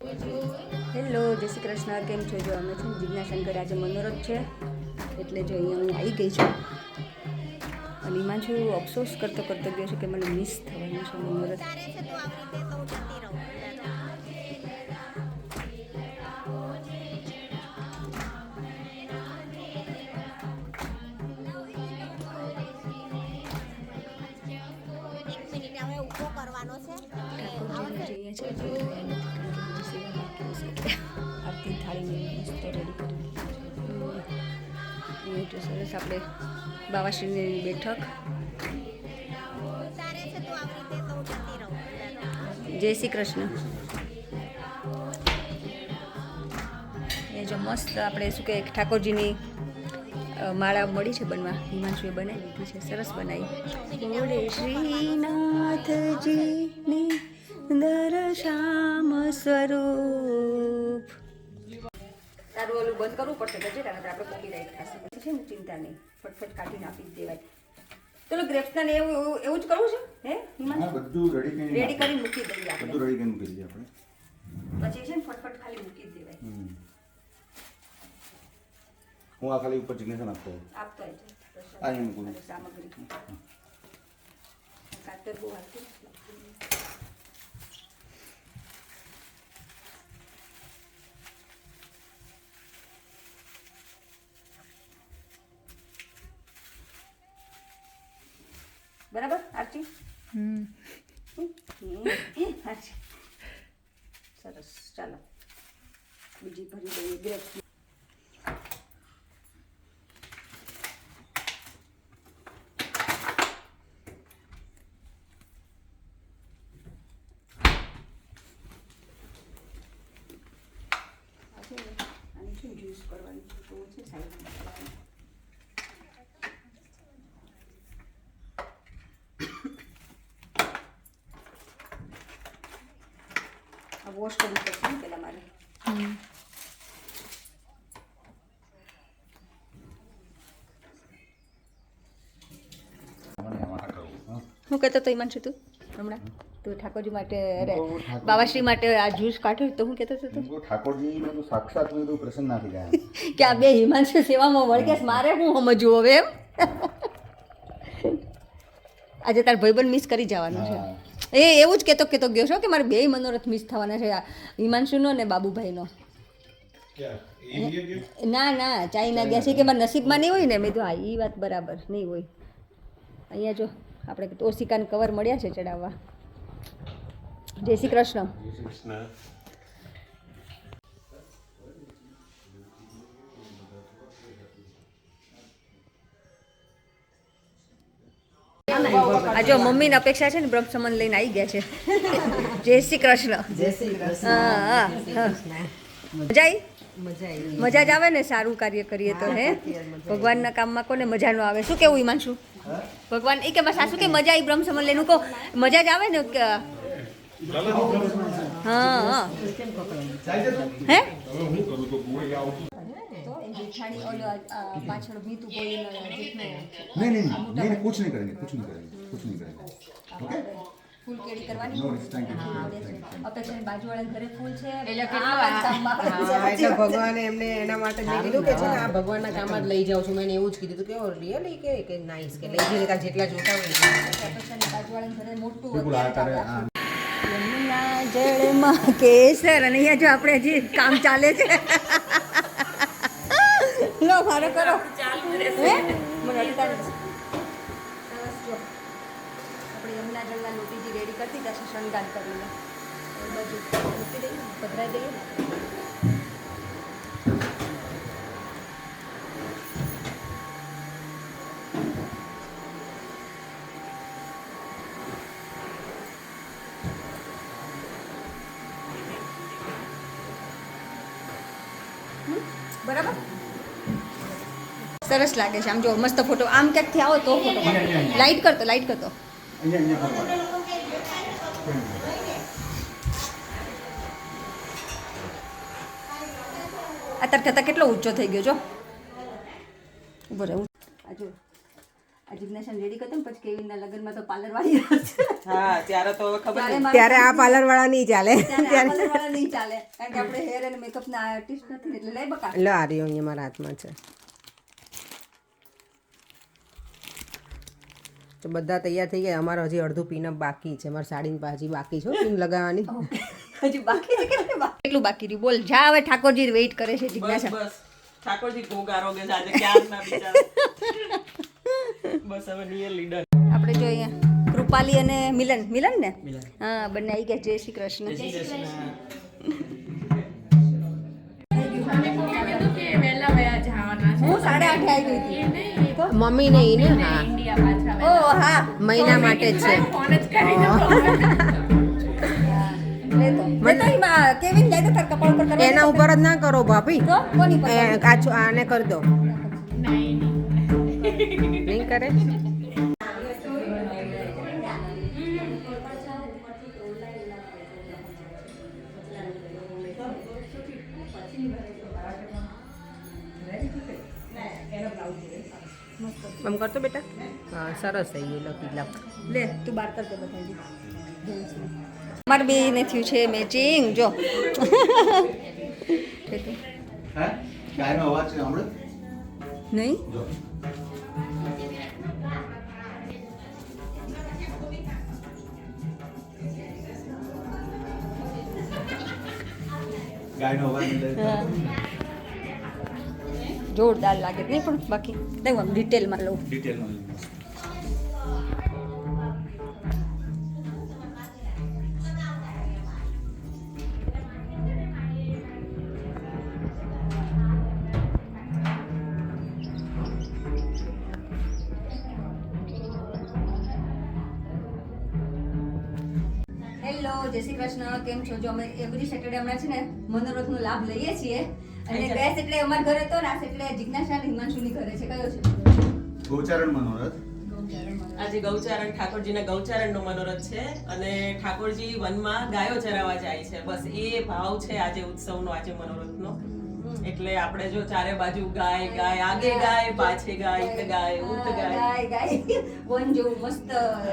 Hello, જય શ્રી કૃષ્ણ. કેમ છો? જો અમે છે ને જિજ્ઞાશંકર આજે મનોરથ છે એટલે જો અહીંયા હું આવી ગઈ છું અને એમાં જો અફસોસ કરતો ગયો છે કે મને મિસ થવાનું છે મનોરથ. આરતી થાળી મસ્ત રેડી કરી તો સરસ આપણે બાવાશ્રીની બેઠક. જય શ્રી કૃષ્ણ. એ જો મસ્ત આપણે શું કહે ઠાકોરજીની માળા મળી છે બનવા. હિમાંશુએ બનાવી દીધી છે, સરસ બનાવી. બોલે શ્રીનાથજીની દરશ્યામ સ્વરૂપ. તારું ઓલું બંધ કરવું પડશે તો છે આપણે કોપીરાઈટ થશે પછી છે ને ચિંતા નહીં, ફટફટ કાઢીને આપી જ દેવાય. ચલો ગ્રેપ્સના ને એવું જ કરવું છે હે હિમાંશુ? બધું રેડી કરીને મૂકી દઈએ આપણે. બધું રેડી કરીને મૂકી દઈએ આપણે. પછી છે ને ફટફટ ખાલી મૂકી જ દેવાય. હું આ ખાલી ઉપર ચિગ્નેચર આપતો આ અહીં મૂકું સામગ્રી કાતર બહુ હાલતી. બરાબર આરતી? સરસ. ચાલો બીજી ભરી દઈએ ગ્રેપ્સ. આની શું જ્યુસ કરવાની છે તો છે સાઈડમાં. વોશ કરવું પડશે ને પેલા મારે. શું કહેતો તો ઈમાન છું તું હમણાં? તું ઠાકોરજી માટે અરે બાવાશ્રી માટે આ જ્યુસ કાઢ્યો તો હું કહેતો હતો ઠાકોરજી ને તો સાક્ષાત મેં તો પ્રસન્ન ના થઈ ગયા કે આ બે હિમાંશુ સેવામાં વળગે. મારે હું સમજવું હવે એમ? આજે તાર ભાઈબંધ મિસ કરી જવાનું છે એ એવું જ કહેતો ગયો છો કે મારે બે મનોરથ મિસ થવાના છે, હિમાંશુનો ને બાબુભાઈનો. ના ચાઇના ગયા છે કે મારા નસીબમાં નહીં હોય ને. મેં તો હા એ વાત બરાબર નહીં હોય. અહીંયા જો આપણે ઓશિકાન કવર મળ્યા છે ચડાવવા. જય શ્રી કૃષ્ણ. આ જો મમ્મીની અપેક્ષા છે ને બ્રહ્મ સંબંધ લઈને આવી ગયા છે. જય શ્રી કૃષ્ણ. હા મજા જ આવે ને સારું કાર્ય કરીએ તો. હે ભગવાનના કામમાં કોને મજા ન આવે? શું કેવું હિમાંશુ? ભગવાન એ કે સાસુ કે મજા આવી બ્રહ્મ સંબંધ લઈને કહો મજા જ આવે ને. હા હે जेठानी और पाछड़ भी तू कोई नहीं कुछ नहीं करेंगे ओके फूल केड़ी करवानी नो थैंक यू अपेक्षा बाजू वाले घरे फूल छे એટલે ભગવાને એમને એના માટે મેં કીધું કે છે ને આ ભગવાનના કામમાં જ લઈ જાઉં છું. મેં એવું જ કીધું કે રિયલી કે નાઈસ કે લઈ જઈને જેટલા જોતા હોય અપેક્ષાની બાજુ વાળા ઘરે મોટું યમુના જળમાં કેસર. અને અહીંયા જો આપણે હજી કામ ચાલે છે. લો મારો કરો હે મને અડતા સરસ. જો આપણે યમુના જળના લોટીજી રેડી કરતી ત્યાં શણગાર કરીને એ બાજુ મૂકી દઈએ પધરાઈ દઈએ ને. બરાબર સરસ લાગે છે. આમ જો મસ્ત ફોટો આમ ક્યાંકથી આવો તો ફોટો લાઈટ કરતો અત્યારે થતાં કેટલો ઊંચો થઈ ગયો જો. ઉભો રહે. આ જો આ જિજ્ઞાસા રેડી કરતો ને પછી કેવિનના લગ્નમાં તો પાર્લર વાળી હશે. હા ત્યારે તો ખબર ત્યારે નહીં. મારે ત્યારે આ પાર્લર વાળા નહીં ચાલે. ત્યારે આ parlour વાળા નહીં ચાલે કારણ કે આપણે હેર અને મેકઅપના આર્ટિસ્ટ નથી ને એટલે લઈ બકા. લો આ રહ્યો અહીંયા મારા હાથમાં છે. તો બધા તૈયાર થઈ ગયા. અમારે હજી અડધું પીનઅપ બાકી છે. અમારે સાડીની હજી બાકી છે પીન લગાવવાની. હજી બાકી છે કેટલું બાકી રહ્યું બોલ. જા હવે ઠાકોરજી વેઇટ કરે છે જિજ્ઞાસા. બસ ઠાકોરજી ઘોંઘારોગે છે આજે ક્યારના બિચારા. બસ હવે નિયરલી ડન. આપણે જો અહીંયા કૃપાલી અને મિલન ને હા બંને આવી ગયા. જય શ્રી કૃષ્ણ. હું 8:30 આવી ગઈ હતી તો મમ્મી નહીં ને હા ઓ હા મહિના માટે જ છે. કેવિન જાય તો તાર કપાળ પર કરવા એના ઉપર જ ના કરો ભાભી. તો કોની પર આને કરી દો. નહીં કરે. આમ કરતો બેટા. હા સરસ થઈ ગયું. લકી લક. લે તું બાર કર દે બધાય. અમાર બે ને થયું છે મેચિંગ જો. હે કાયનો અવાજ છે હમણાં નહીં જો ગાયનો અવાજ જોરદાર લાગે નહીં પણ બાકી નહીં આમ ડિટેલમાં લઉં. ડિટેલમાં હેલો જય શ્રી કૃષ્ણ. કેમ છો? જો અમે એવરી સેટરડે હમણાં છે ને મનોરથનો લાભ લઈએ છીએ અને ગયા સેટરડે અમારા ઘરે તો ના સેટરડે જિજ્ઞાસા અને હિમાંશુની ઘરે છે. કયો છે? ગોચારણ મનોરથ. આજે ગૌચારણ ઠાકોરજીના ગૌચારણનો મનોરથ છે અને ઠાકોરજી વનમાં ગાયો ચરાવવા જાય છે. બસ એ ભાવ છે આજે ઉત્સવનો, આજે મનોરથનો. એટલે આપણે જો ચારે બાજુ ગાય ગાય, આગે ગાય, પાછે ગાય, ઈત ગાય, ઉત ગાય. ગાય વન જેવું મસ્ત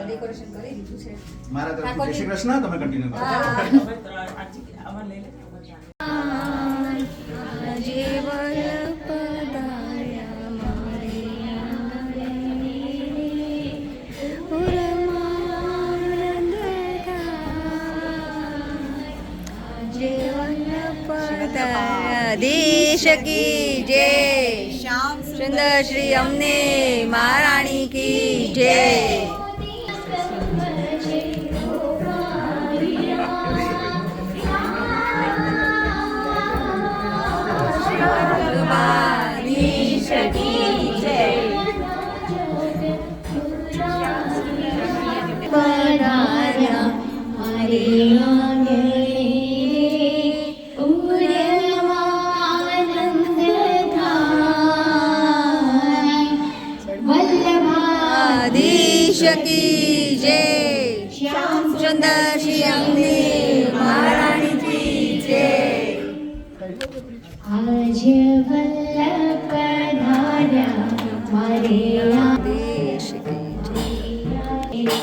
ડેકોરેશન કરી દીધું છે. મારા તરફથી જય શ્રી કૃષ્ણ. તમે કન્ટિન્યુ કરો. હા. હવે આમાં લઈ લે. દેશ કી જય. સુંદર શ્રી અમને મહારાણી કી જય. દેશ કી જય. દેશ કી જય. સુંદર શ્રી અમને મહારાણી કી જય. आज वल्लभ पधार्या मारे દેશ કી જય.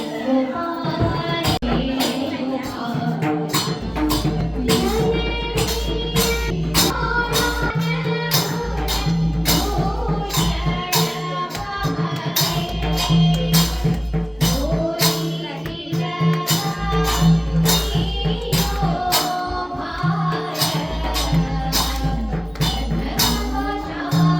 Oh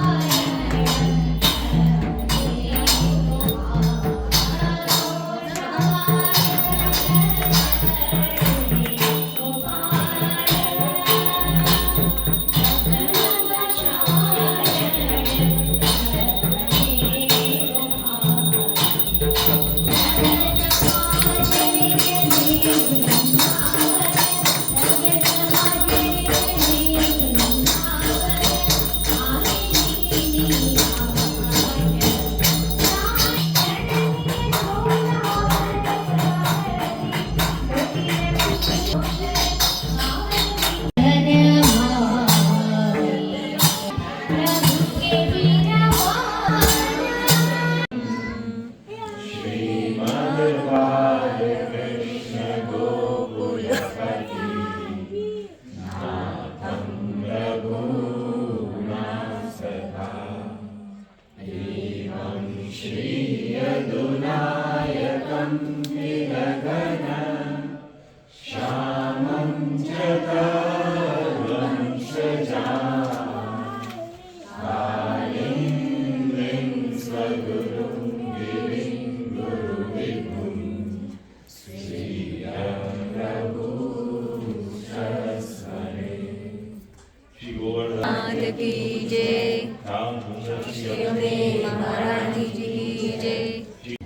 શ્રી ગોવર્ધન નાથ કી જય. રામ સુંદર શ્રી અમને મહારાજજી કી જય.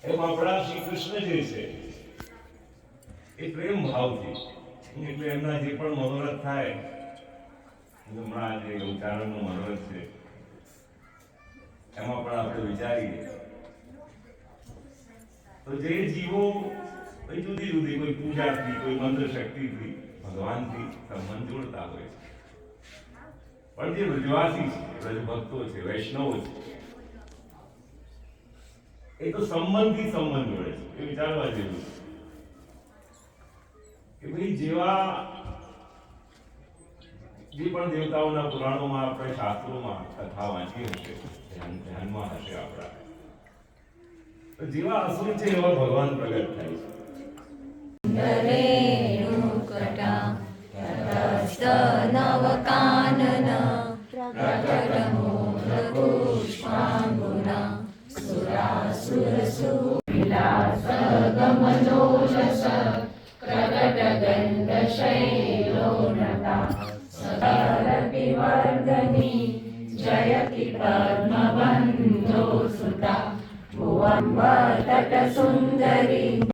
એમ આપણા શ્રી કૃષ્ણ જે છે એ પ્રેમ ભાવથી એટલે એમના જે પણ મનોરથ થાય હમણાં જે ઉચ્ચારણનું મનોરથ છે એમાં પણ આપણે વિચારીએ તો જે જીવો કોઈ જુદી જુદી કોઈ પૂજાથી કોઈ મંત્ર શક્તિથી ભગવાનથી સંબંધ જોડતા હોય છે પણ જે વ્રજવાસી છે વ્રજ ભક્તો છે વૈષ્ણવો છે એ તો સંબંધથી સંબંધ જોડે છે એ વિચારવા જેવું છે કે ભાઈ જેવા જે પણ દેવતાઓના પુરાણોમાં આપણે શાસ્ત્રોમાં કથા વાંચી હશે ધ્યાનમાં હશે આપણા તો જેવા અસુર છે એવા ભગવાન પ્રગટ થાય છે રેણુકટા તતસ્તનવકાનન પ્રકટમોદપુષ્પાંગુના સુરાસુરસુવિલાસગમનોજસ પ્રકટગંધશૈલોનતા સકલતિવર્ધની જયતિ પદ્મબંધો સુતા ભુવં વર્તત સુંદરી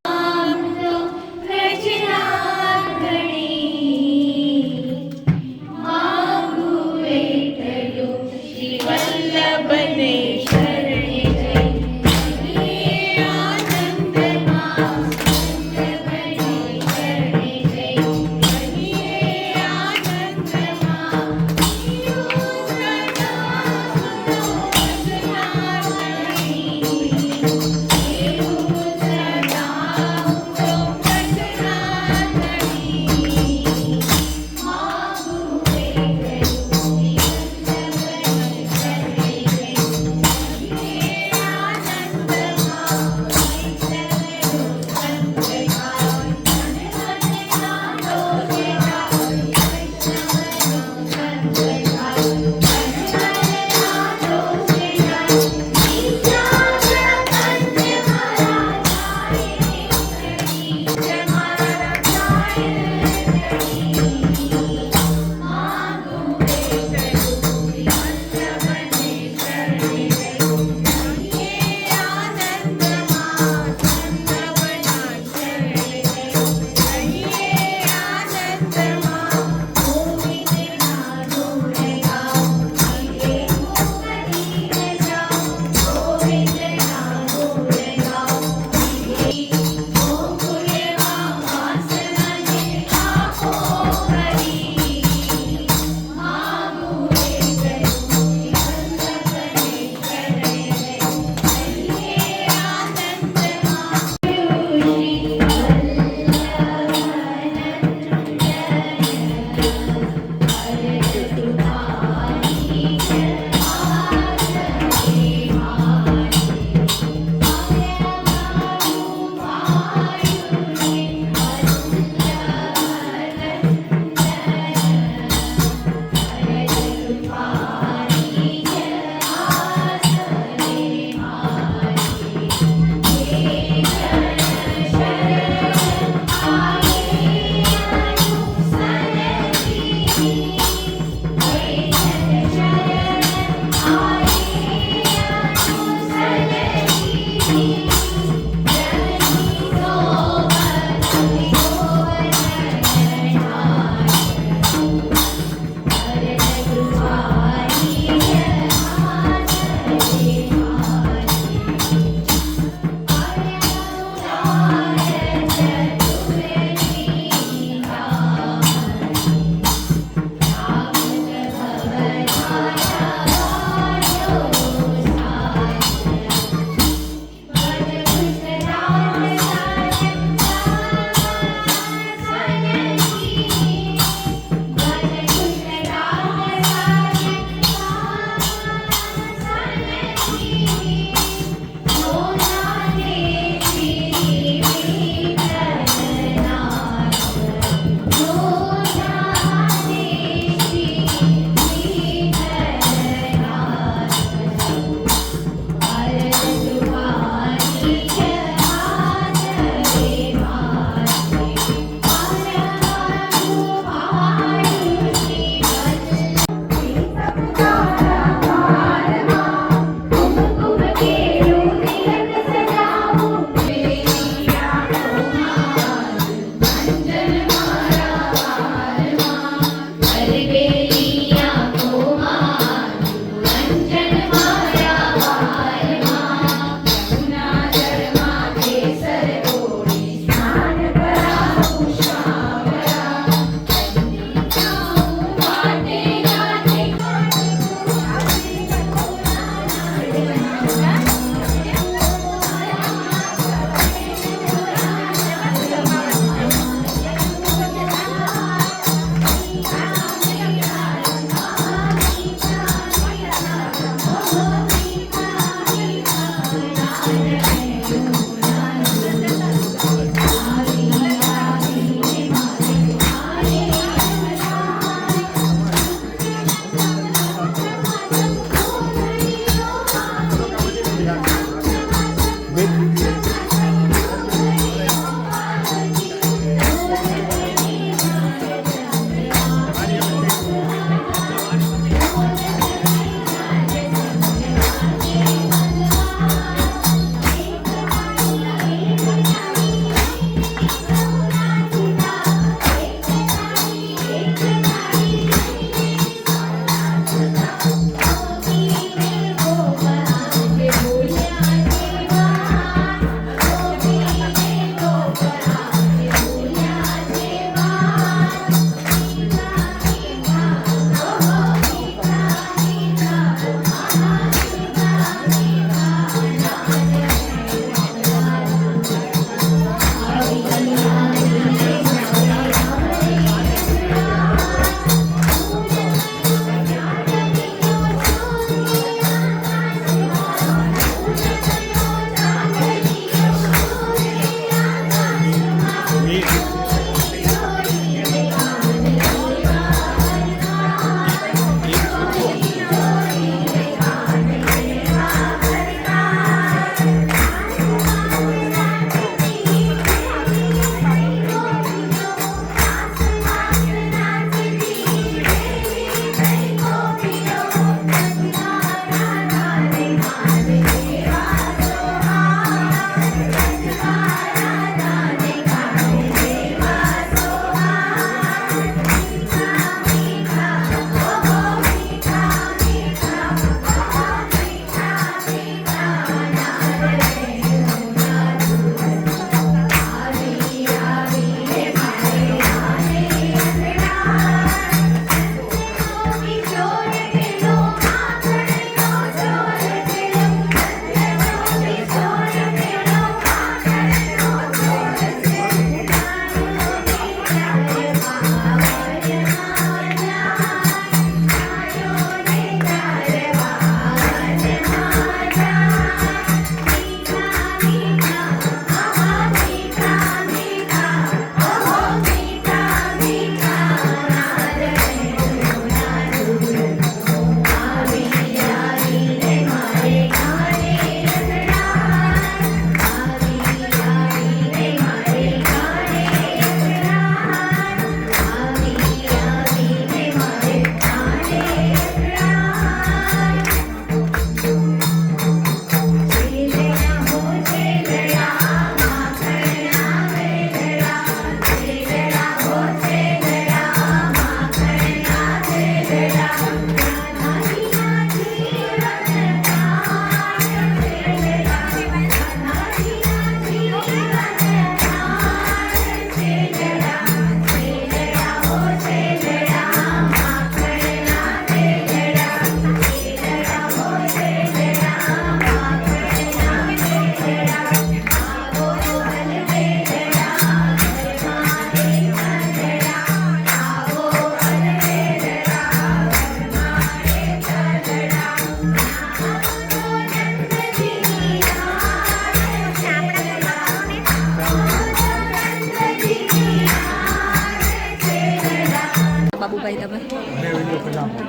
બાબુભાઈ તમે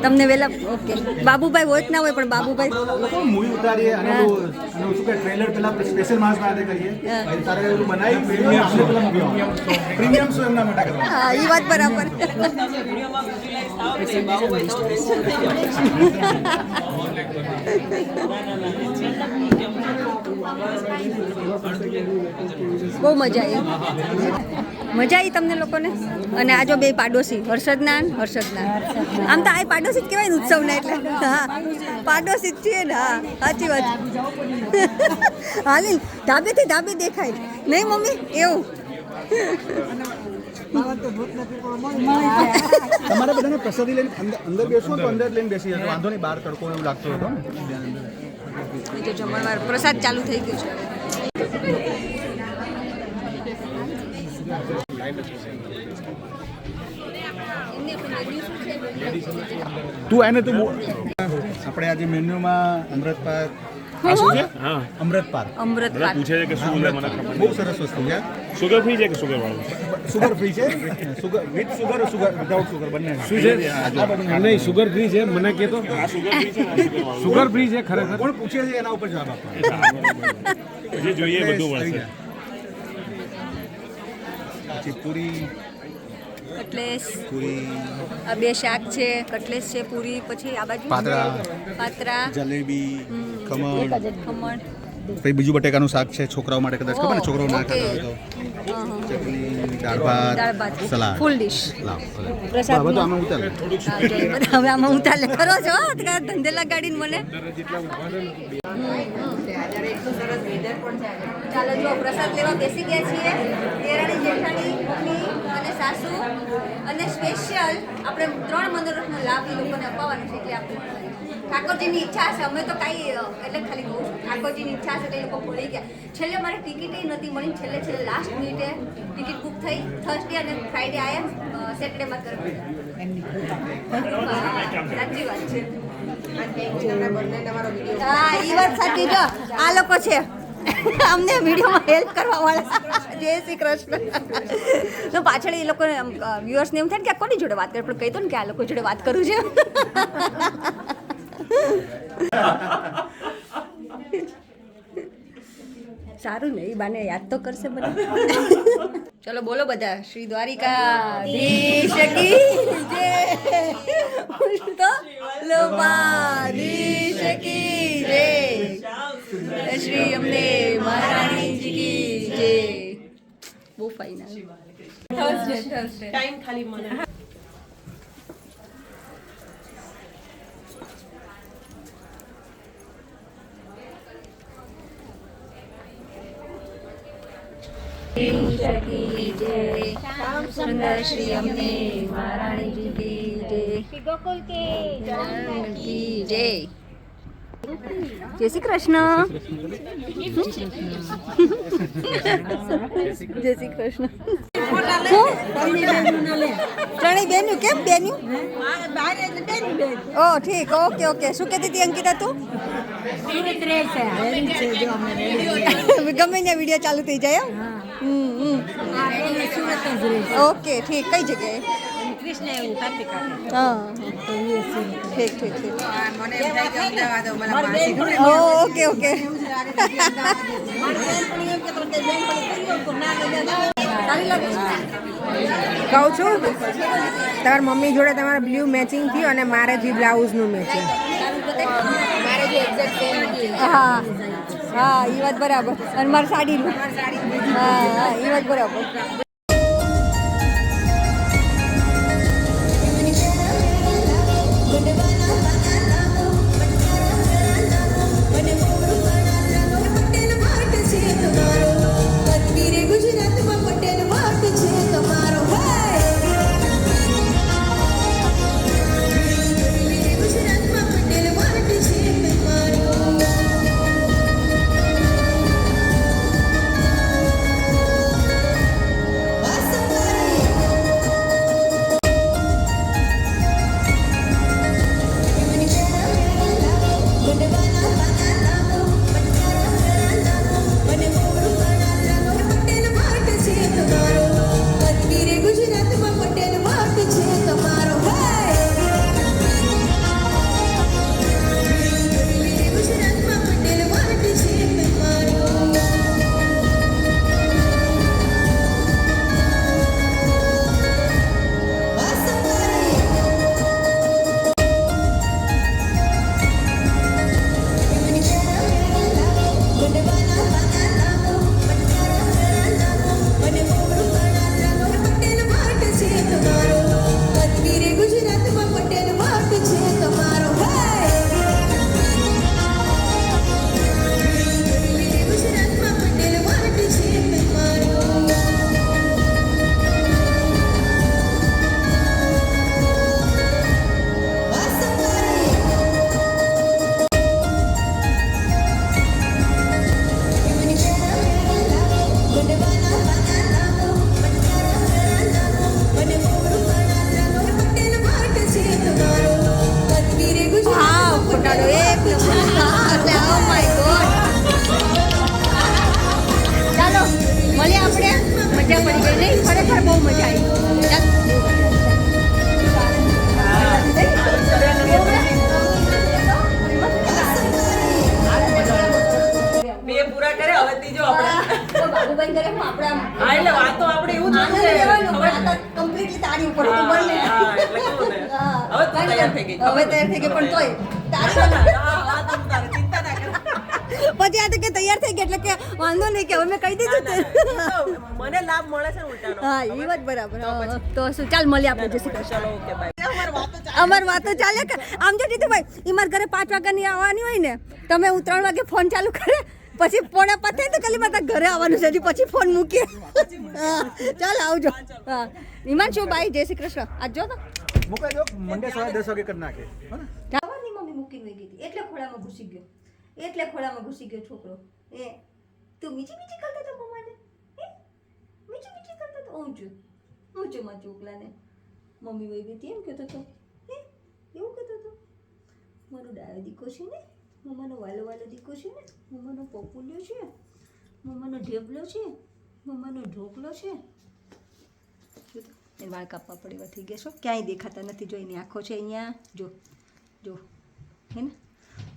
તમને વહેલા ઓકે બાબુભાઈ હોય જ ના હોય પણ બાબુભાઈ મૂવી ઉતારીએ અને શું કે ટ્રેલર પેલા સ્પેશિયલ માણસ માટે કરીએ તારે એવું બનાવી પ્રીમિયમ શો એમના માટે કરવા હા એ વાત બરાબર વિડીયોમાં વિઝ્યુલાઇઝ બહુ મજા આવી તમને લોકોને અને આ જો બે પાડોશી હર્ષદના ને હર્ષદના આમ તો આ પાડોશી જ કહેવાય ને ઉત્સવના એટલે હા પાડોશી જ છીએ ને હા સાચી વાત હાલી ધાબેથી ધાબે દેખાય નહીં મમ્મી એવું તમારે બધાને પ્રસાદી લઈને અંદર બેસવું તો અંદર લઈને બેસી જતો વાંધો નહીં બહાર તડકો એવું લાગતો હતો ને એ તો જમણવાર પ્રસાદ ચાલુ થઈ ગયો છે તું આને તું આપણે આજે મેન્યુમાં અમૃતપાક અમૃતપાક અમૃતપાક પૂછે છે કે શું લે મને ખબર બહુ સરસ વસ્તુ છે સુગર ફ્રી છે કે સુગર વાળું સુગર ફ્રી છે sugar with sugar sugar without sugar બંને શું છે નહીં સુગર ફ્રી છે મને કહેતો આ સુગર ફ્રી છે ને સુગર વાળું સુગર ફ્રી છે ખરેખર કોણ પૂછે છે એના ઉપર જવાબ આપવાનો જે જોઈએ બધું મળશે પછી પૂરી કટલેસ પૂરી આ બે શાક છે કટલેસ છે પૂરી પછી આ બાજુ પાત્રા જલેબી ખમણ ખમણ પછી બીજું બટેકાનું શાક છે છોકરાઓ માટે કદાચ ખબર ને છોકરાઓ ના ખાતા હોય તો ચટણી દાળ ભાત સલાડ ફૂલ ડિશ લાવ પ્રસાદ હવે તો આમાં ઉતાર હવે આમાં ઉતારે ખરો છો ધંધે લગાડીને મને ચાલો જો પ્રસાદ લેવા બેસી ગયા છીએ દેરાણી જેઠાણી મમ્મી અને સાસુ અને સ્પેશિયલ આપણે 3 મનોરથનો લાભ એ લોકોને અપાવવાનો છે એટલે આપણે ઠાકોરજીની ઈચ્છા છે અમે તો કાંઈ એટલે ખાલી કહું છું ઠાકોરજીની ઈચ્છા છે એટલે એ લોકો પડી ગયા છેલ્લે મારે ટિકિટ નથી મળી છેલ્લે લાસ્ટ મિનિટે ટિકિટ બુક થઈ થર્સડે અને ફ્રાઈડે આવ્યા સેટરડેમાં કરવા સાચી વાત છે હા એ વાત સાચી જો આ લોકો છે અમને વિડીયોમાં હેલ્પ કરવા વાળા જય શ્રી કૃષ્ણ તો પાછળ એ લોકો વ્યુઅર્સને એમ થાય ને કે આ કોની જોડે વાત કરે પણ કહી દો ને કે આ લોકો જોડે વાત કરું છે સારું ને એ બાને યાદ તો કરશે બધા ચલો બોલો બધા શ્રી દ્વારિકાધીશ કી જય તો લોપાધીશ કી જય શ્રી અમને મહારાણીજી કી જય બહુ ફાઇન થર્સડે ટાઈમ ખાલી મને સુંદર શ્રી અમને મહારાણીજી કી જય ગોકુલ કે કી જય જય શ્રી કૃષ્ણ જય શ્રી કૃષ્ણ ત્રણેય બેન્યુ કેમ બેન્યુ ઓ ઠીક ઓકે ઓકે શું કહેતી હતી અંકિતા તું ગમે ત્યાં વિડીયો ચાલુ થઈ જાય ઓકે ઠીક કઈ જગ્યાએ હા ઠીક ઠીક ઠીક ઓકે ઓકે કહું છું તમારી મમ્મી જોડે તમારે બ્લુ મેચિંગ થયું અને મારે જે બ્લાઉઝનું મેચિંગ હા હા એ વાત બરાબર અને મારી સાડીનું હા હા એ વાત બરાબર હા ફોટાનો એક એટલે ઓ માય ગોડ. ચાલો મળીએ આપણે. મજા પડી ગઈ નહીં? ખરેખર બહુ મજા આવી. બે પૂરા કરે હવે ત્રીજો આપણે બાબુભાઈ કરે હું આપણે હા એટલે વાતો આપણે એવું જ આનંદ છે લેવાનો ખબર પણ આ તો કમ્પ્લીટલી તારી ઉપર હતું બંને. હા, એટલે કેવું ને? હા. હવે તું તૈયાર થઈ ગઈ. હવે તૈયાર થઈ ગઈ પણ તોય પછી આ તો કે તૈયાર થઈ ગઈ એટલે કે વાંધો નહીં કે હવે મેં કહી દીધું તે. મને લાભ મળે છે ઉલટાનો હા એ વાત બરાબર. હા, તો શું ચાલ મળીએ આપણે જય શ્રી કૃષ્ણ. ચલો ઓકે બાય અમાર વાતો ચાલે કે આમ જો દીધુભાઈ ઈ મારા ઘરે 5 વાગ્યાની આવવાની હોય ને તમે હું 3 વાગે ફોન ચાલુ કરે પછી પોણા પતે તો ખાલી મારા ઘરે આવવાનું છે હજી પછી ફોન મૂકીએ. હા ચાલ આવજો. હા હિમાંશુ બાય જય શ્રી કૃષ્ણ. આજ જો તો મુકાઈ દો મંડે 10:30 વાગે કરી નાખે હો ને જવાની મમ્મી મૂકીને ગઈ હતી એટલે ખોળામાં ઘૂસી ગયો. એટલે ખોળામાં ઘૂસી ગયો છોકરો. એ તું મીઠી મીઠી કરતો તો મમ્માને? મીઠી મીઠી કરતો તો ઊંચું ઊંચું માં ચોકલાને મમ્મી વહી ગઈ હતી એમ કહેતો તો. એવું કહેતો તો મારો ડાયો દીકો છે ને, મમ્માનો વાલો વાલો દીકો છે ને, મમ્માનો પોપુલ્યો છે, મમ્માનો ઢેબલો છે, મમ્માનો ઢોકલો છે. એ વાળ કાપવા પડે એવા થઈ ગયા છો. ક્યાંય દેખાતા નથી. જો એની આંખો છે અહીંયા જો જો હે ને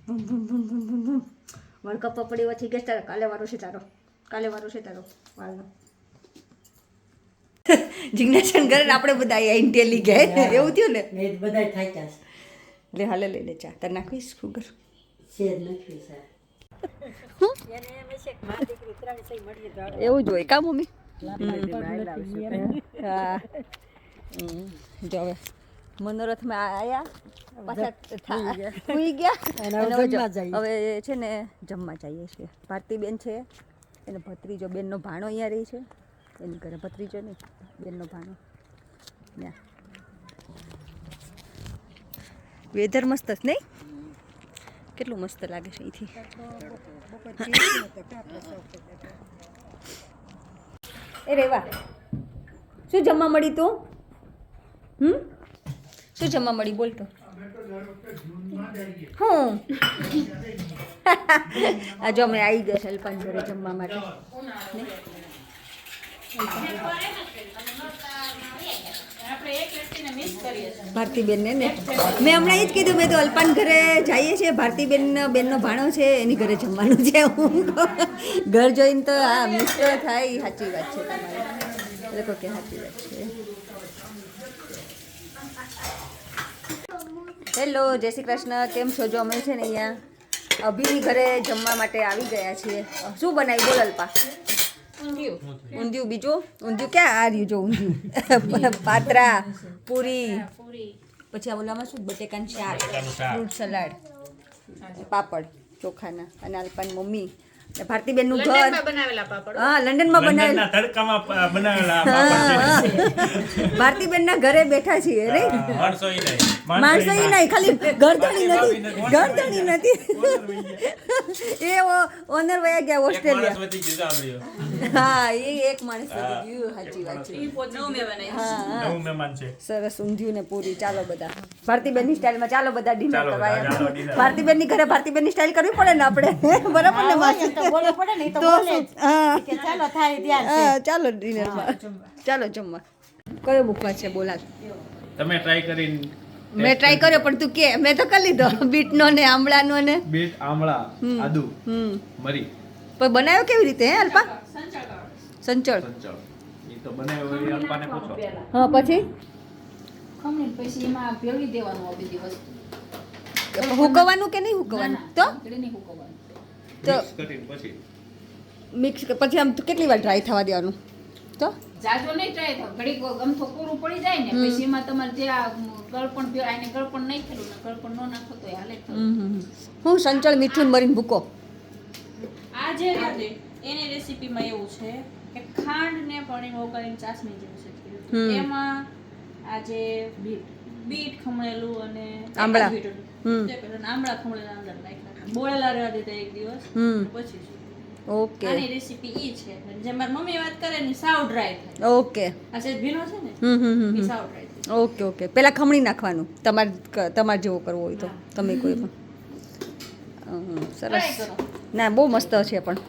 બૂમ બૂમ બૂમ બૂમ બૂમ બૂમ વાળ કાપવા પડે એવા થઈ ગયા. તારા કાલે વારો છે તારો. કાલે વારો છે તારો વાળનો. જિગ્નેશન કરે આપણે બધા ઇન્ટેલિજન્ટ એવું થયું ને બધા થાક્યા છે. લે હાલે લઈ લે ચા તાર નાખીશ સુગર શેર નથી સર એવું જ હોય કા મમ્મી. હા જો હવે મનોરથમાં આયા પાછા સુઈ ગયા હવે છે ને જમવા જઈએ છીએ. ભારતીબેન છે એને ભત્રીજો બેનનો ભાણો અહીંયા રહી છે. એની ઘરે ભત્રીજો નહીં બેનનો ભાણો. વેધર મસ્ત જ નહીં? કેટલું મસ્ત લાગે છે અહીંથી. એ રેવા શું જમવા મળી તું? શું જમવા મળી બોલ તો. હું આ જો અમે આવી ગયા છે અલ્પાન ઘરે જમવા માટે. ભારતીબેનને ને મેં હમણાં એ જ કીધું મેં તો અલ્પાન ઘરે જઈએ છીએ. ભારતીબેન બેનનો ભાણો છે એની ઘરે જમવાનું છે. હું ઘર જોઈને તો હા મિસ તો થાય. સાચી વાત છે તમારી. લોકો કે સાચી વાત છે. હેલો જય શ્રી કૃષ્ણ. કેમ છો? જો અમે છે ને અહીંયા અભિની ઘરે જમવા માટે આવી ગયા છીએ. શું બનાવ્યું બોલ અલ્પા? ઊંધિયું. બીજું ઊંધિયું ક્યાં આ રહ્યું જો ઊંધિયું પાત્રા પૂરી પછી આ ઓલામાં શું બટેકાનું શાક ફ્રૂટ સલાડ પાપડ ચોખાના અને અલ્પાની મમ્મી ભારતીબેનનું ઘર હા લંડનમાં બનાવેલા તડકામાં બનાવેલા ભારતીબેનના ઘરે બેઠા છીએ રે. માણસો ઈ નહીં ખાલી ગરદણી નથી એ ઓનર વયા ગયા ઓસ્ટ્રેલિયા. હા એ એક માણસ વધી ગયું. સાચી વાત છે. સરસ ઊંધિયું ને પૂરી. ચાલો બધા ભારતીબેનની સ્ટાઇલમાં ચાલો બધા ડિનર કરવા. ભારતીબેનની ઘરે ભારતીબેનની સ્ટાઇલ કરવી પડે ને આપણે બરાબર ને માસી? બોલવું પડે ને તો બોલે કે ચાલો થાય ત્યાં ચાલો ડિનરમાં ચાલો જમવા. કયો મૂકવા છે બોલા? તમે ટ્રાય કરીને મેં ટ્રાય કર્યો પણ તું કે મેં તો કરી લીધો બીટનો ને આમળાનો ને બીટ આમળા આદુ મરી પણ બનાવ્યો કેવી રીતે હે અલ્પા? સંચળ. એ તો બનાવ્યો એ અલ્પાને પૂછો. હા પછી ખમણી પછી એમાં ભેળવી દેવાનું આ બધી વસ્તુ. હુકવવાનું કે નહીં હુકવવાનું? તો નહીં હુકવવાનું. તો કરીને પછી મિક્સ પછી આમ કેટલી વાર ડ્રાય થવા દેવાનું? તો જાજો નહીં ટ્રાય થાવ ઘડીક ગમથો પૂરું પડી જાય ને પછી એમાં તમારે જે આ ગળપણ પીવા આને ગળપણ નહીં ખેલું ને ગળપણ ન નાખો તો હાલે જ. હું સંચળ મીઠું મરીને ભૂકો. આ જે છે એની રેસીપીમાં એવું છે કે ખાંડ ને પાણીમાં ઉકાળીને ચાસણી જેવું છે એમાં આ જે બીટ ખમણેલું અને આંબળા. આંબળા ખમણેલા અંદર નાખ્યા બોળેલા રહેવા દીધા એક દિવસ પછી ઓકે આની રેસીપી ઈ છે જે મારી મમ્મી વાત કરે ને સાવ ડ્રાય થાય. ઓકે આ જે ભીનો છે ને ઈ સાવ ડ્રાય થાય. ઓકે ઓકે પેલા ખમણી નાખવાનું તમારે જેવો કરવો હોય તો તમે કોઈ પણ સરસ. ના બહુ મસ્ત છે પણ